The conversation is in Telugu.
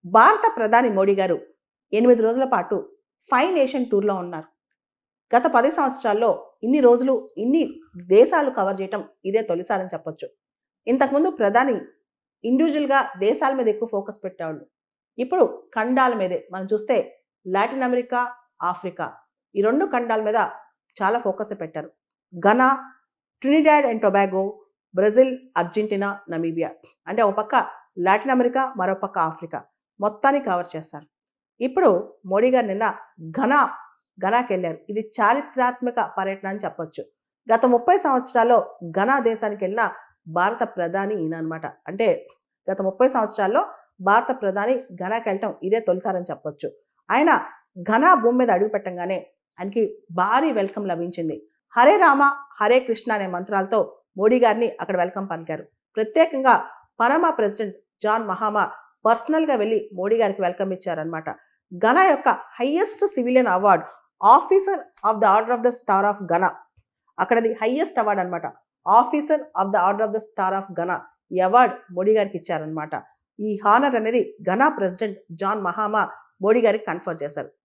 భారత ప్రధాని మోడీ గారు 8 రోజుల పాటు 5 నేషన్ టూర్‌లో ఉన్నారు. గత 10 సంవత్సరాల్లో ఇన్ని రోజులు, ఇన్ని దేశాలు కవర్ చేయటం ఇదే తొలిసారని చెప్పొచ్చు. ఇంతకుముందు ప్రధాని ఇండివిడ్యువల్‌గా దేశాల మీద ఎక్కువ ఫోకస్ పెట్టేవాళ్ళు. ఇప్పుడు ఖండాల మీదే మనం చూస్తే లాటిన్ అమెరికా, ఆఫ్రికా ఈ 2 ఖండాల మీద చాలా ఫోకసే పెట్టారు. Ghana, Trinidad and Tobago, Brazil, Argentina, Namibia అంటే ఒక పక్క లాటిన్ అమెరికా, మరో పక్క ఆఫ్రికా మొత్తాన్ని కవర్ చేస్తారు. ఇప్పుడు మోడీ గారు నిన్న ఘనా ఘనాకెళ్లారు. ఇది చారిత్రాత్మక పర్యటన అని చెప్పొచ్చు. గత 30 సంవత్సరాల్లో ఘనా దేశానికి వెళ్ళిన భారత ప్రధాని ఈయన అనమాట. అంటే గత 30 సంవత్సరాల్లో భారత ప్రధాని ఘనాకెళ్ళటం ఇదే తొలిసారని చెప్పొచ్చు. ఆయన ఘనా భూమి మీద అడుగు పెట్టంగానే ఆయనకి భారీ వెల్కమ్ లభించింది. హరే రామ హరే కృష్ణ అనే మంత్రాలతో మోడీ గారిని అక్కడ వెల్కమ్ పలికారు. ప్రత్యేకంగా పనామా ప్రెసిడెంట్ జాన్ మహామా పర్సనల్‌గా వెళ్లి మోడీ గారికి వెల్కమ్ ఇచ్చారనమాట. ఘనా యొక్క highest civilian award officer of the order of the star of Ghana. అక్కడది హైయెస్ట్ అవార్డ్ అనమాట. Officer of the order of the star of Ghana ఈ అవార్డ్ మోడీ గారికి ఇచ్చారనమాట. ఈ హానర్ అనేది Ghana president John Mahama Modi గారికి కన్ఫర్ చేశారు.